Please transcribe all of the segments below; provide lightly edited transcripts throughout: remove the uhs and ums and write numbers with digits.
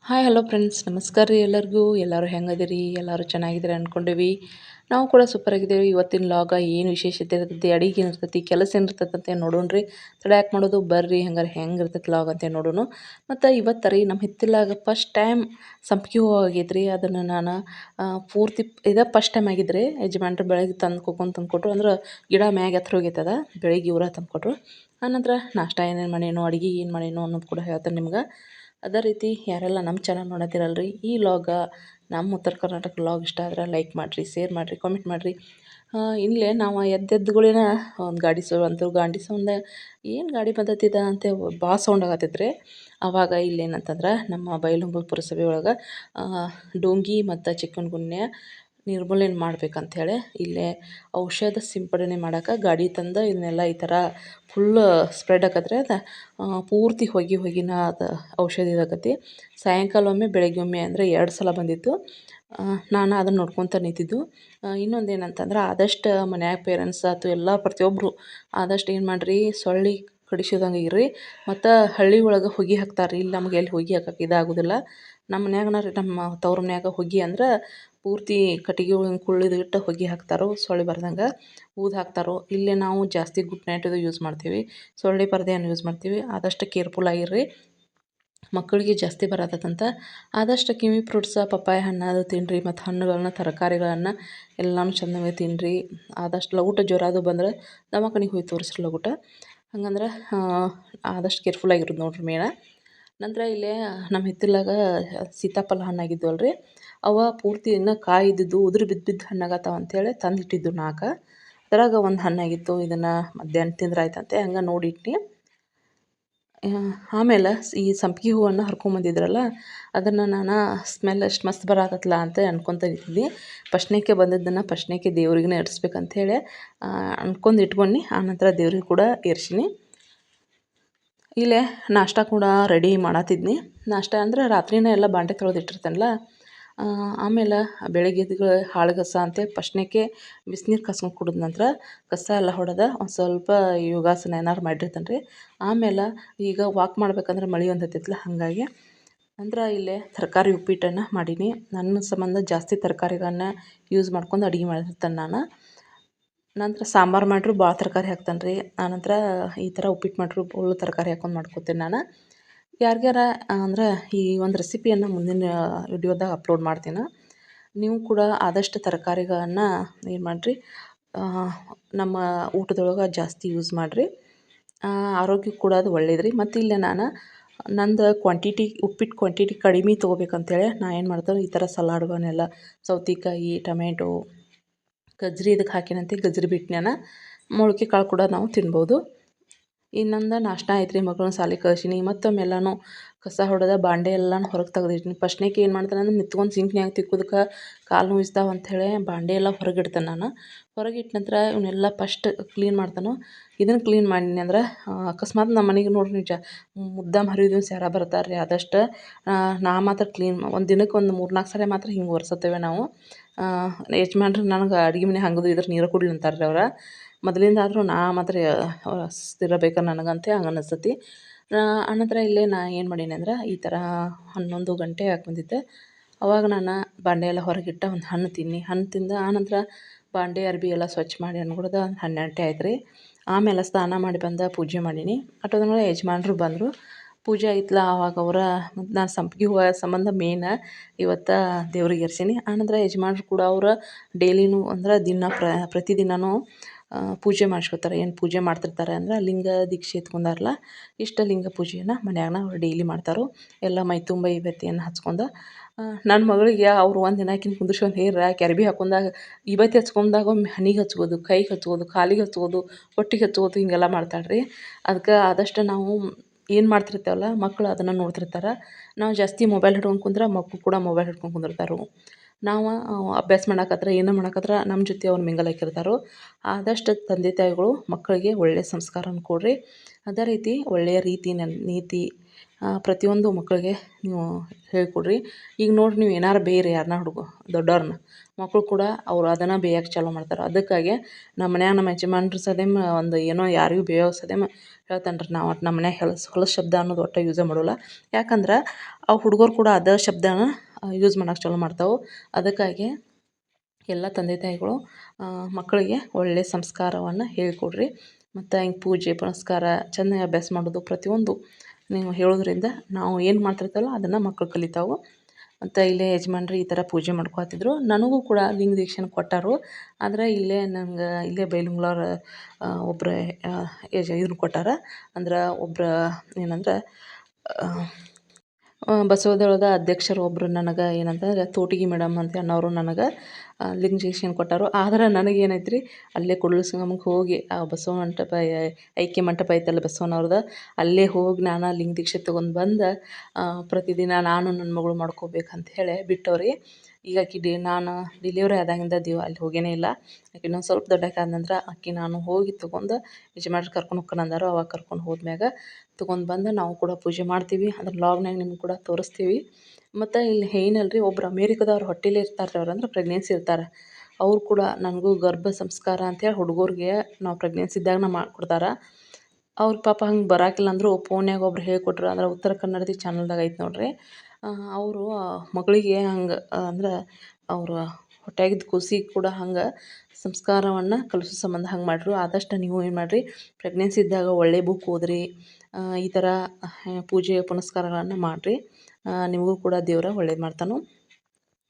Hi hello friends ನಮಸ್ಕಾರ ರೀ ಎಲ್ಲರಿಗೂ. ಎಲ್ಲರೂ ಹೆಂಗದಿರಿ? ಎಲ್ಲರೂ ಚೆನ್ನಾಗಿದ್ದೀರಿ ಅಂದ್ಕೊಂಡೇವಿ. ನಾವು ಕೂಡ ಸೂಪರ್ ಆಗಿದ್ದೇವೆ. ಇವತ್ತಿನ ಲಾಗ ಏನು ವಿಶೇಷತೆ ಇರ್ತೈತಿ, ಅಡಿಗೆ ಏನಿರ್ತೈತಿ, ಕೆಲಸ ಏನಿರ್ತೈತೆ ಅಂತ ನೋಡೋಣ್ರಿ. ತಡ ಯಾಕೆ ಮಾಡೋದು, ಬರ್ರಿ ಹಂಗಾರೆ ಹೆಂಗೆ ಇರ್ತೈತಿ ಲಾಗ್ ಅಂತ ನೋಡೋಣ. ಮತ್ತು ಇವತ್ತು ರೀ ನಮ್ಮ ಹಿತ್ತಲಾಗ ಫಸ್ಟ್ ಟೈಮ್ ಸಂಪಿಗೆ ಹೂವು ಆಗೈತ್ರಿ. ಅದನ್ನು ನಾನು ಪೂರ್ತಿ ಇದೇ ಫಸ್ಟ್ ಟೈಮ್ ಆಗಿದ್ರಿ. ಯಜಮಾನ್ರು ಬೆಳಗ್ಗೆ ತಂದುಕೊಟ್ರು, ಅಂದ್ರೆ ಗಿಡ ಮ್ಯಾಗ ಎತ್ತರ ಹೋಗೈತದ, ಬೆಳಿಗ್ಗೆ ಇವರ ತಂದುಕೊಟ್ರು. ಆನಂತರ ನಾಷ್ಟ ಏನೇನು ಮಾಡೇನೋ, ಅಡುಗೆ ಏನು ಮಾಡೇನೋ ಅನ್ನೋದು ಕೂಡ ಹೇಳ್ತೇನೆ ನಿಮ್ಗೆ. ಅದೇ ರೀತಿ ಯಾರೆಲ್ಲ ನಮ್ಮ ಚಾನಲ್ ನೋಡತ್ತಿರಲ್ರಿ, ಈ ಲಾಗ ನಮ್ಮ ಉತ್ತರ ಕರ್ನಾಟಕ ಲಾಗ್ ಇಷ್ಟ ಆದ್ರೆ ಲೈಕ್ ಮಾಡಿರಿ, ಶೇರ್ ಮಾಡಿರಿ, ಕಾಮೆಂಟ್ ಮಾಡಿರಿ. ಇಲ್ಲೇ ನಾವು ಎದ್ದೆದ್ದುಗಳೇನ ಒಂದು ಗಾಡಿ ಸೌಂಡ್ ಏನು ಗಾಡಿ ಬಂದತ್ತಿದ ಅಂತ ಭಾಳ ಸೌಂಡ್ ಆಗತ್ತೈತ್ರಿ. ಆವಾಗ ಇಲ್ಲೇನಂತಂದ್ರೆ ನಮ್ಮ ಬೈಲಹೊಂಗಲ ಪುರಸಭೆ ಒಳಗೆ ಡೊಂಗಿ ಮತ್ತು ಚಿಕನ್ಗುನ್ಯಾ ನಿರ್ಮೂಲನೆ ಮಾಡ್ಬೇಕಂಥೇಳಿ ಇಲ್ಲೇ ಔಷಧ ಸಿಂಪಡಣೆ ಮಾಡೋಕೆ ಗಾಡಿ ತಂದು ಇದನ್ನೆಲ್ಲ ಈ ಥರ ಫುಲ್ ಸ್ಪ್ರೆಡ್ ಆಕತ್ರಿ. ಅದು ಪೂರ್ತಿ ಹೊಗಿನ ಅದು ಔಷಧಿ ಇದಾಕತಿ. ಸಾಯಂಕಾಲ ಒಮ್ಮೆ ಬೆಳಗ್ಗೆ ಒಮ್ಮೆ ಅಂದರೆ 2 ಸಲ ಬಂದಿತ್ತು. ನಾನು ಅದನ್ನು ನೋಡ್ಕೊತ ನಿಂತಿದ್ದು. ಇನ್ನೊಂದು ಏನಂತಂದ್ರೆ ಆದಷ್ಟು ಮನ್ಯಾಗ ಪೇರೆಂಟ್ಸ್ ಆಯ್ತು ಎಲ್ಲ ಪ್ರತಿಯೊಬ್ಬರು ಆದಷ್ಟು ಏನು ಮಾಡಿರಿ, ಸೊಳ್ಳೆ ಕಡಿಸೋದಂಗೆ ಇರ್ರಿ. ಮತ್ತು ಹಳ್ಳಿ ಒಳಗೆ ಹೊಗೆ ಹಾಕ್ತಾರೆ ರೀ. ಇಲ್ಲಿ ನಮ್ಗೆ ಎಲ್ಲಿ ಹೊಗೆ ಹಾಕಕ್ಕೆ ಇದಾಗೋದಿಲ್ಲ. ನಮ್ಮ ಮನ್ಯಾಗನ ರೀ, ನಮ್ಮ ತವ್ರ ಮನ್ಯಾಗ ಹೊಗೆ ಅಂದ್ರೆ ಪೂರ್ತಿ ಕಟ್ಟಿಗೆ ಒಳಗೆ ಕುಳ್ಳಿದು ಇಟ್ಟು ಹೊಗೆ ಹಾಕ್ತಾರೋ ಸೊಳ್ಳೆ ಬರ್ದಂಗೆ ಊದು ಹಾಕ್ತಾರೋ. ಇಲ್ಲೇ ನಾವು ಜಾಸ್ತಿ ಗುಡ್ ನೈಟದು ಯೂಸ್ ಮಾಡ್ತೀವಿ, ಸೊಳ್ಳೆ ಪರ್ದೆಯನ್ನು ಯೂಸ್ ಮಾಡ್ತೀವಿ. ಆದಷ್ಟು ಕೇರ್ಫುಲ್ ಆಗಿರ್ರಿ. ಮಕ್ಕಳಿಗೆ ಜಾಸ್ತಿ ಬರತ್ತಂತ ಆದಷ್ಟು ಕಿವಿ ಫ್ರೂಟ್ಸ, ಪಪ್ಪಾಯ ಹಣ್ಣು ಅದು ತಿನ್ನಿರಿ. ಮತ್ತು ಹಣ್ಣುಗಳನ್ನ, ತರಕಾರಿಗಳನ್ನು ಎಲ್ಲನೂ ಚೆನ್ನಾಗಿ ತಿನ್ನಿರಿ. ಆದಷ್ಟು ಲಘೂಟ ಜ್ವರ ಅದು ಬಂದ್ರೆ ದವಾಖಾನೆಗೆ ಹೋಗಿ ತೋರಿಸ್ರಿ ಲಘೂಟ. ಹಂಗಂದ್ರೆ ಆದಷ್ಟು ಕೇರ್ಫುಲ್ ಆಗಿರೋದು ನೋಡಿರಿ ಮೇನ. ನಂತರ ಇಲ್ಲೇ ನಮ್ಮ ಹಿತ್ತಲಾಗ ಸೀತಾಫಲ ಹಣ್ಣಾಗಿದ್ವಲ್ಲ ರೀ, ಅವ ಪೂರ್ತಿ ಇನ್ನೂ ಕಾಯಿ ಇದ್ದಿದ್ದು ಉದುರು ಬಿದ್ದು ಹಣ್ಣಾಗತ್ತಾವ ಅಂಥೇಳಿ ತಂದಿಟ್ಟಿದ್ದು 4. ಅದ್ರಾಗ ಒಂದು ಹಣ್ಣಾಗಿತ್ತು. ಇದನ್ನು ಮಧ್ಯಾಹ್ನ ತಿಂದ್ರೆ ಆಯ್ತಂತೆ ಹಂಗೆ ನೋಡಿಟ್ನಿ. ಆಮೇಲೆ ಈ ಸಂಪಿಗೆ ಹೂವನ್ನು ಹರ್ಕೊಂಬಂದಿದ್ರಲ್ಲ, ಅದನ್ನು ನಾನು ಸ್ಮೆಲ್ ಅಷ್ಟು ಮಸ್ತ್ ಬರತ್ತಲ್ಲ ಅಂತ ಅನ್ಕೊತ ಇದ್ದೀನಿ. ಫಸ್ಟ್ನೇಕೆ ಬಂದದ್ದನ್ನು ಫಸ್ಟ್ನೇಕೆ ದೇವ್ರಿಗೇ ಇರಿಸ್ಬೇಕಂಥೇಳಿ ಅನ್ಕೊಂಡು ಇಟ್ಕೊಂಡು ಆನಂತರ ದೇವ್ರಿಗೆ ಕೂಡ ಏರ್ಸೀನಿ. ಇಲ್ಲೇ ನಾಷ್ಟ ಕೂಡ ರೆಡಿ ಮಾಡತ್ತಿದ್ನಿ. ನಾಷ್ಟ ಅಂದ್ರೆ ರಾತ್ರಿನೇ ಎಲ್ಲ ಬಾಂಡೆ ತೊಳೆದು ಇಟ್ಟಿರ್ತೇನಲ್ಲ. ಆಮೇಲೆ ಬೆಳಗ್ಗೆ ಎದ್ದು ಹಾಳು ಕಸ ಅಂತ ಫಸ್ಟ್ನೇಕೆ ಬಿಸಿನೀರು ಕಾಸ್ಕೊಂಡು ಕುಡಿದ ನಂತರ ಕಸ ಎಲ್ಲ ಹೊಡೆದ ಒಂದು ಸ್ವಲ್ಪ ಯೋಗಾಸನ ಏನಾರು ಮಾಡಿರ್ತೇನೆ ರೀ. ಆಮೇಲೆ ಈಗ ವಾಕ್ ಮಾಡ್ಬೇಕಂದ್ರೆ ಮಳೆ ಒಂದು ಹತ್ತೈತಲ್ಲ, ಹಾಗಾಗಿ ಅಂದ್ರೆ ಇಲ್ಲೇ ತರಕಾರಿ ಉಪ್ಪಿಟ್ಟನ್ನು ಮಾಡೀನಿ. ನನ್ನ ಸಂಬಂಧ ಜಾಸ್ತಿ ತರಕಾರಿಗಳನ್ನ ಯೂಸ್ ಮಾಡ್ಕೊಂಡು ಅಡುಗೆ ಮಾಡಿರ್ತೇನೆ ನಾನು. ನಂತರ ಸಾಂಬಾರು ಮಾಡ್ರು ಭಾಳ ತರಕಾರಿ ಹಾಕ್ತೇನೆ ರೀ. ಆನಂತರ ಈ ಥರ ಉಪ್ಪಿಟ್ಟು ಮಾಡ್ರು ಫುಲ್ ತರಕಾರಿ ಹಾಕ್ಕೊಂಡು ಮಾಡ್ಕೊತೇನೆ ನಾನು. ಯಾರಿಗಾರ ಅಂದ್ರೆ ಈ ಒಂದು ರೆಸಿಪಿಯನ್ನು ಮುಂದಿನ ವಿಡಿಯೋದಾಗ ಅಪ್ಲೋಡ್ ಮಾಡ್ತೀನಿ. ನೀವು ಕೂಡ ಆದಷ್ಟು ತರಕಾರಿಗಳನ್ನು ಏನು ಮಾಡಿರಿ, ನಮ್ಮ ಊಟದೊಳಗೆ ಜಾಸ್ತಿ ಯೂಸ್ ಮಾಡಿರಿ. ಆರೋಗ್ಯಕ್ಕೆ ಕೂಡ ಅದು ಒಳ್ಳೇದು ರೀ. ಮತ್ತು ಇಲ್ಲೇ ನಾನು ನಂದು ಉಪ್ಪಿಟ್ಟು ಕ್ವಾಂಟಿಟಿ ಕಡಿಮೆ ತೊಗೋಬೇಕಂತೇಳಿ ನಾನು ಏನು ಮಾಡ್ತೇನೆ, ಈ ಥರ ಸಲಾಡ್ಗಳನ್ನೆಲ್ಲ ಸೌತೆಕಾಯಿ, ಟೊಮೆಟೊ, ಗಜ್ಜರಿ ಇದಕ್ಕೆ ಹಾಕಿನಂತೆ ಗಜ್ಜರಿ ಬಿಟ್ಟನ್ಯಾನ ಮೊಳಕೆ ಕಾಳು ಕೂಡ ನಾವು ತಿನ್ಬೋದು. ಇನ್ನೊಂದು ನಾಷ್ಟ ಆಯ್ತು ರೀ. ಮಕ್ಕಳನ್ನ ಶಾಲೆಗೆ ಕಳ್ಸೀನಿ. ಮತ್ತೊಮ್ಮೆ ಎಲ್ಲನೂ ಕಸ ಹೊಡೆದ ಬಾಂಡೆ ಎಲ್ಲನೂ ಹೊರಗೆ ತೆಗ್ದಿಟ್ಟಿನಿ. ಫಸ್ಟ್ನೇಕೆ ಏನು ಮಾಡ್ತೇನೆ ಅಂದ್ರೆ ನಿಂತ್ಕೊಂಡು ಸಿಂಕ್ನ್ಯಾಗ ತಿಕ್ಕೋದಕ್ಕೆ ಕಾಲು ನೋಯಿಸ್ತಾವೆ ಅಂಥೇಳಿ ಬಾಂಡೆ ಎಲ್ಲ ಹೊರಗಿಡ್ತೇನೆ ನಾನು. ಹೊರಗಿಟ್ಟ ನಂತರ ಇವನ್ನೆಲ್ಲ ಫಸ್ಟ್ ಕ್ಲೀನ್ ಮಾಡ್ತಾನೋ. ಇದನ್ನು ಕ್ಲೀನ್ ಮಾಡೀನಿ ಅಂದ್ರೆ ಅಕಸ್ಮಾತ್ ನಮ್ಮ ಮನೆಗೆ ನೋಡ್ರಿ ನಿಜ ಮುದ್ದಾಮ್ ಹರಿದು ಸ್ಯಾರ ಬರ್ತಾರೆ ರೀ. ಆದಷ್ಟು ನಾ ಮಾತ್ರ ಒಂದು ದಿನಕ್ಕೆ ಒಂದು 3-4 ಸರಿ ಮಾತ್ರ ಹಿಂಗೆ ಒರೆಸುತ್ತೇವೆ ನಾವು. ಯಜಮಾನ್ರು ನನಗೆ ಅಡುಗೆ ಮನೆ ಹಂಗದು ಇದ್ರೆ ನೀರು ಕುಡಿಲಿ ಅಂತಾರೆ ರೀ ಅವ್ರು. ಮೊದಲಿಂದಾದ್ರೂ ನಾ ಮಾತ್ರ ಸ್ಥಿರ ಬೇಕು ನನಗಂತೆ ಹಂಗೆ ಅನಿಸ್ತತಿ. ಆನಂತರ ಇಲ್ಲೇ ನಾ ಏನು ಮಾಡೀನಿ ಅಂದ್ರೆ ಈ ಥರ 11 ಗಂಟೆ ಆಗಿ ಬಂದಿದ್ದೆ. ಅವಾಗ ನಾನು ಬಾಂಡೆ ಎಲ್ಲ ಹೊರಗಿಟ್ಟು ಒಂದು ಹಣ್ಣು ತಿಂದು ಆನಂತರ ಬಾಂಡೆ ಅರ್ಬಿ ಎಲ್ಲ ಸ್ವಚ್ಛ ಮಾಡಿ ಅನ್ಕೊಡ್ದೆ 12 ಗಂಟೆ ಆಯ್ತು ರೀ. ಆಮೇಲೆ ಸ್ನಾನ ಮಾಡಿ ಬಂದು ಪೂಜೆ ಮಾಡೀನಿ. ಅಷ್ಟೊತ್ತಿನೊಳಗೆ ಯಜಮಾನ್ರು ಬಂದರು. ಪೂಜೆ ಆಯ್ತಲ್ಲ, ಆವಾಗ ನಾನು ಸಂಪಿಗೆ ಹೂವು ಸಂಬಂಧ ಮೇನ್ ಇವತ್ತು ದೇವ್ರಿಗೆ ಏರ್ಸೀನಿ. ಆನಂತರ ಯಜಮಾನ್ರು ಕೂಡ ಅವ್ರು ಡೈಲಿನೂ ಅಂದ್ರೆ ಪ್ರತಿದಿನವೂ ಪೂಜೆ ಮಾಡಿಸ್ಕೊತಾರೆ. ಏನು ಪೂಜೆ ಮಾಡ್ತಿರ್ತಾರೆ ಅಂದ್ರೆ ಲಿಂಗ ದೀಕ್ಷೆ ಎತ್ಕೊಂಡಾರಲ್ಲ, ಇಷ್ಟಲಿಂಗ ಪೂಜೆಯನ್ನು ಮನ್ಯಾಗ ಅವ್ರು ಡೈಲಿ ಮಾಡ್ತಾರೋ. ಎಲ್ಲ ಮೈ ತುಂಬ ವಿಭೂತಿಯನ್ನು ಹಚ್ಕೊಂಡು ನನ್ನ ಮಗಳಿಗೆ ಅವ್ರು ಒಂದು ದಿನ ಆಕಿನ ಕುಂದ್ರಿಸ್ಕೊಂಡು ಆಕೆ ಅರ್ಬಿ ಹಾಕೊಂಡಾಗ ವಿಭೂತಿ ಹಚ್ಕೊಂಡಾಗ ಒಮ್ಮೆ ಹಣೆಗೆ ಹಚ್ಕೋದು, ಕೈಗೆ ಹಚ್ಕೋದು, ಕಾಲಿಗೆ ಹಚ್ಕೋದು, ಹೊಟ್ಟಿಗೆ ಹಚ್ಕೋದು ಹಿಂಗೆಲ್ಲ ಮಾಡ್ತಾಳೆ ರೀ. ಅದಕ್ಕೆ ಆದಷ್ಟು ನಾವು ಏನು ಮಾಡ್ತಿರ್ತೇವಲ್ಲ, ಮಕ್ಕಳು ಅದನ್ನು ನೋಡ್ತಿರ್ತಾರೆ. ನಾವು ಜಾಸ್ತಿ ಮೊಬೈಲ್ ಹಿಡ್ಕೊಂಡು ಕುಂತ್ರೆ ಮಕ್ಕಳು ಕೂಡ ಮೊಬೈಲ್ ಹಿಡ್ಕೊಂಡು ಕುಂದಿರ್ತಾರೆ. ನಾವು ಅಭ್ಯಾಸ ಮಾಡಕತ್ರ ಏನೋ ಮಾಡಕತ್ರ ನಮ್ಮ ಜೊತೆ ಅವ್ರು ಮಿಂಗಲ್ ಆಗಿರ್ತಾರೋ. ಆದಷ್ಟು ತಂದೆ ತಾಯಿಗಳು ಮಕ್ಕಳಿಗೆ ಒಳ್ಳೆಯ ಸಂಸ್ಕಾರನ ಕೊಡಿರಿ. ಅದೇ ರೀತಿ ಒಳ್ಳೆಯ ನೀತಿ ಪ್ರತಿಯೊಂದು ಮಕ್ಕಳಿಗೆ ನೀವು ಹೇಳ್ಕೊಡ್ರಿ. ಈಗ ನೋಡಿರಿ ನೀವು ಏನಾರು ಬೇರೆ ಯಾರನ್ನ ದೊಡ್ಡವ್ರನ್ನ ಮಕ್ಕಳು ಕೂಡ ಅವ್ರು ಅದನ್ನು ಬೇಯಕ್ಕೆ ಚಾಲೂ ಮಾಡ್ತಾರೆ. ಅದಕ್ಕಾಗಿ ನಮ್ಮ ಮನ್ಯಾಗ ನಮ್ಮ ಯಜಮಾನ್ರು ಸದೇಮ ಒಂದು ಏನೋ ಯಾರಿಗೂ ಬೇಯೋ ಸದೇಮ ಹೇಳ್ತಾನೆ ರೀ. ನಾವು ಒಟ್ಟು ನಮ್ಮ ಮನ್ಯಾಗ ಹೊಲಸು ಶಬ್ದ ಅನ್ನೋದು ಒಟ್ಟು ಯೂಸೇ ಮಾಡೋಲ್ಲ. ಯಾಕಂದ್ರೆ ಆ ಹುಡುಗರು ಕೂಡ ಅದೇ ಶಬ್ದನ ಯೂಸ್ ಮಾಡಕ್ಕೆ ಚಾಲೂ ಮಾಡ್ತಾವೆ. ಅದಕ್ಕಾಗಿ ಎಲ್ಲ ತಂದೆ ತಾಯಿಗಳು ಮಕ್ಕಳಿಗೆ ಒಳ್ಳೆಯ ಸಂಸ್ಕಾರವನ್ನು ಹೇಳಿಕೊಡ್ರಿ. ಮತ್ತು ಹಿಂಗೆ ಪೂಜೆ ಪುನಸ್ಕಾರ ಚೆನ್ನಾಗಿ ಅಭ್ಯಾಸ ಮಾಡೋದು ಪ್ರತಿಯೊಂದು ನೀವು ಹೇಳೋದ್ರಿಂದ ನಾವು ಏನು ಮಾಡ್ತಿರ್ತೀವಲ್ಲ ಅದನ್ನು ಮಕ್ಕಳು ಕಲಿತಾವೆ. ಮತ್ತು ಇಲ್ಲೇ ಯಜಮಾನ್ರು ಈ ಥರ ಪೂಜೆ ಮಾಡ್ಕೊತಿದ್ರು. ನನಗೂ ಕೂಡ ಲಿಂಗ ದೀಕ್ಷೆನ ಕೊಟ್ಟಾರು. ಆದರೆ ಇಲ್ಲೇ ನಂಗೆ ಇಲ್ಲೇ ಬೈಲುಂಗ್ಲವ್ರು ಒಬ್ಬರು ಇದನ್ನ ಕೊಟ್ಟಾರ. ಅಂದ್ರೆ ಒಬ್ರು ಏನಂದ್ರೆ ಬಸವದಳದ ಅಧ್ಯಕ್ಷರು ಒಬ್ಬರು ನನಗೆ ಏನಂತಂದ್ರೆ ತೋಟಿಗಿ ಮೇಡಮ್ ಅಂತ ಅನ್ನೋರು ನನಗೆ ಲಿಂಗ ದೀಕ್ಷೆನ ಕೊಟ್ಟಾರು. ಆದ್ರೆ ನನಗೇನೈತೆ ರೀ ಅಲ್ಲೇ ಕೂಡಲ ಸಂಗಮಕ್ಕೆ ಹೋಗಿ ಆ ಬಸವ ಮಂಟಪ ಐಕ್ಯ ಮಂಟಪ ಐತಲ್ಲ ಬಸವನವ್ರದ್ದು, ಅಲ್ಲೇ ಹೋಗಿ ನಾನು ಲಿಂಗ ದೀಕ್ಷೆ ತೊಗೊಂಡು ಬಂದು ಪ್ರತಿದಿನ ನಾನು ನನ್ನ ಮಗಳು ಮಾಡ್ಕೋಬೇಕಂತ ಹೇಳಿ ಬಿಟ್ಟವ್ರಿ. ಈಗ ಆಕೆ ನಾನು ಡಿಲಿವರಿ ಆದಾಗಿಂದ ಅಲ್ಲಿ ಹೋಗೇ ಇಲ್ಲ. ಆಕೆ ಇನ್ನೊಂದು ಸ್ವಲ್ಪ ದೊಡ್ಡಾಕಿ ಆದ ನಂತರ ಆಕೆ ನಾನು ಹೋಗಿ ತೊಗೊಂಡು ಯಜಮಾನ್ರು ಕರ್ಕೊಂಡು ಹೋಗ್ಕನ ಅಂದಾರು. ಅವಾಗ ಕರ್ಕೊಂಡು ಹೋದ್ಮ್ಯಾಗ ತೊಗೊಂಡು ಬಂದು ನಾವು ಕೂಡ ಪೂಜೆ ಮಾಡ್ತೀವಿ. ಅದನ್ನ ವ್ಲಾಗ್ನಾಗ ನಿಮ್ಗೆ ಕೂಡ ತೋರಿಸ್ತೀವಿ. ಮತ್ತು ಇಲ್ಲಿ ಏನಲ್ರಿ ಒಬ್ರು ಅಮೇರಿಕದವ್ರು ಹೊಟ್ಟೆಲೇ ಇರ್ತಾರೆ ರೀ. ಅವ್ರು ಅಂದ್ರೆ ಪ್ರೆಗ್ನೆನ್ಸಿ ಇರ್ತಾರೆ. ಅವ್ರು ಕೂಡ ನನಗೂ ಗರ್ಭ ಸಂಸ್ಕಾರ ಅಂಥೇಳಿ ಹುಡುಗರಿಗೆ ನಾವು ಪ್ರೆಗ್ನೆನ್ಸಿ ಇದ್ದಾಗನ ಮಾಡಿಕೊಡ್ತಾರೆ. ಅವ್ರ ಪಾಪ ಹಂಗೆ ಬರಾಕಿಲ್ಲ ಅಂದರೂ ಫೋನ್ಯಾಗ ಒಬ್ರು ಹೇಳ್ಕೊಟ್ರು. ಅಂದ್ರೆ ಉತ್ತರ ಕನ್ನಡದ ಚಾನಲ್ದಾಗ ಐತೆ ನೋಡಿರಿ. ಅವರು ಮಗಳಿಗೆ ಹಂಗೆ ಅಂದ್ರೆ ಅವ್ರ ಹೊಟ್ಯಾಗಿದ್ದ ಕೂಸಿಗೆ ಕೂಡ ಹಂಗೆ ಸಂಸ್ಕಾರವನ್ನು ಕಲಿಸೋ ಸಂಬಂಧ ಹಂಗೆ ಮಾಡ್ರು. ಆದಷ್ಟು ನೀವು ಏನು ಮಾಡಿರಿ ಪ್ರೆಗ್ನೆನ್ಸಿ ಇದ್ದಾಗ ಒಳ್ಳೆಯ ಬುಕ್ ಓದಿರಿ. ಈ ಥರ ಪೂಜೆ ಪುನಸ್ಕಾರಗಳನ್ನು ಮಾಡಿರಿ. ನಿಮಗೂ ಕೂಡ ದೇವ್ರು ಒಳ್ಳೇದು ಮಾಡ್ತಾನೆ.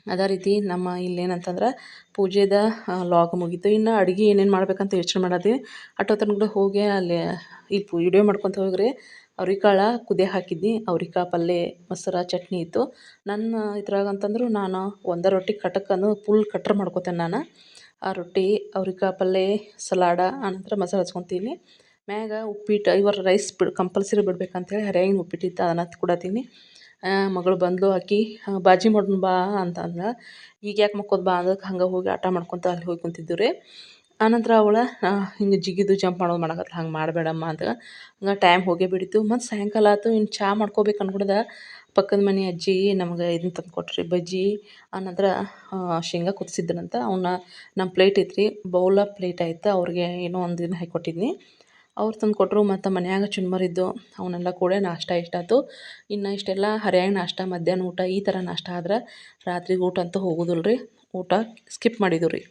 ಅದೇ ರೀತಿ ನಮ್ಮ ಇಲ್ಲೇನಂತಂದ್ರೆ ಪೂಜೆದ ಲಾಗ್ ಮುಗೀತು. ಇನ್ನು ಅಡುಗೆ ಏನೇನು ಮಾಡ್ಬೇಕಂತ ಯೋಚನೆ ಮಾಡತ್ತೀವಿ. ಅಷ್ಟೊತ್ತನ ಹೋಗಿ ಅಲ್ಲಿ ವಿಡಿಯೋ ಮಾಡ್ಕೊತ ಹೋಗ್ರಿ. ಅವ್ರೆಕಾಳು ಕುದಿಯಕ್ಕೆ ಹಾಕಿದ್ನಿ. ಅವ್ರೆಕಾಳು ಪಲ್ಯ ಮೊಸರು ಚಟ್ನಿ ಇತ್ತು. ನನ್ನ ಇದ್ರಾಗ ಅಂತಂದ್ರೆ ನಾನು ಒಂದು ರೊಟ್ಟಿ ಕಟಕನ್ನು ಫುಲ್ ಕಟ್ರ್ ಮಾಡ್ಕೊತೇನೆ ನಾನು. ಆ ರೊಟ್ಟಿ ಅವ್ರೆಕಾಳು ಪಲ್ಯ ಸಲಾಡ ಆನಂತರ ಮೊಸರು ಹಚ್ಕೊತೀನಿ. ಮ್ಯಾಗ ಉಪ್ಪಿಟ್ಟು ಇವತ್ತು ರೈಸ್ ಕಂಪಲ್ಸರಿ ಬಿಡ್ಬೇಕಂತೇಳಿ ಹರಿಯಾಗಿನ ಉಪ್ಪಿಟ್ಟಿತ್ತು ಅದನ್ನು ಕುಡತೀನಿ. ಮಗಳು ಬಂದಳು. ಆಕೆ ಬಾಜಿ ಮಾಡೋಣ ಬಾ ಅಂತ ಅಂದ. ಈಗ ಯಾಕೆ ಮಕ್ಕೋದು ಬಾ ಅದಕ್ಕೆ ಹಂಗೆ ಹೋಗಿ ಆಟ ಮಾಡ್ಕೊತ ಅಲ್ಲಿ ಹೋಗಿ ಕುಂತಿದ್ದೀವಿ ರೀ. ಆನಂತರ ಅವಳು ಹಿಂಗೆ ಜಿಗಿದು ಜಂಪ್ ಮಾಡೋದು ಮಾಡಕತ್ಲ. ಹಂಗೆ ಮಾಡಬೇಡಮ್ಮ ಅಂತ. ಹಂಗೆ ಟೈಮ್ ಹೋಗೇ ಬಿಟ್ಟಿತ್ತು. ಮತ್ತು ಸಾಯಂಕಾಲ ಆಯ್ತು. ಇನ್ನು ಚಹಾ ಮಾಡ್ಕೋಬೇಕು ಅನ್ಕೊಂಡಿದ್ದೆ. ಪಕ್ಕದ ಮನೆ ಅಜ್ಜಿ ನಮ್ಗೆ ಇದನ್ನ ತಂದು ಕೊಟ್ರಿ ಬಜ್ಜಿ. ಆನಂತರ ಶೇಂಗಾ ಕುದಿಸಿದ್ರಂತ ಅವನ್ನ ನಮ್ಮ ಪ್ಲೇಟ್ ಐತ್ರಿ ಬೌಲ ಪ್ಲೇಟ್ ಆಯ್ತು. ಅವ್ರಿಗೆ ಏನೋ ಒಂದು ಇದನ್ನ ಹಾಕ್ಕೊಟ್ಟಿದ್ನಿ. ಅವ್ರು ತಂದು ಕೊಟ್ಟರು. ಮತ್ತು ಮನ್ಯಾಗ ಚುರ್ಮರಿದ್ದು ಅವನ್ನೆಲ್ಲ ಕೂಡ ನಾಷ್ಟ ಇಷ್ಟಾಯ್ತು. ಇನ್ನು ಇಷ್ಟೆಲ್ಲ ಹರಿಯಾಗಿ ನಾಷ್ಟ ಮಧ್ಯಾಹ್ನ ಊಟ ಈ ಥರ ನಾಷ್ಟ ಆದ್ರೆ ರಾತ್ರಿಗೆ ಊಟ ಅಂತೂ ಹೋಗೋದಿಲ್ಲ ರೀ. ಊಟ ಸ್ಕಿಪ್ ಮಾಡಿದ್ದೀವಿ ರೀ.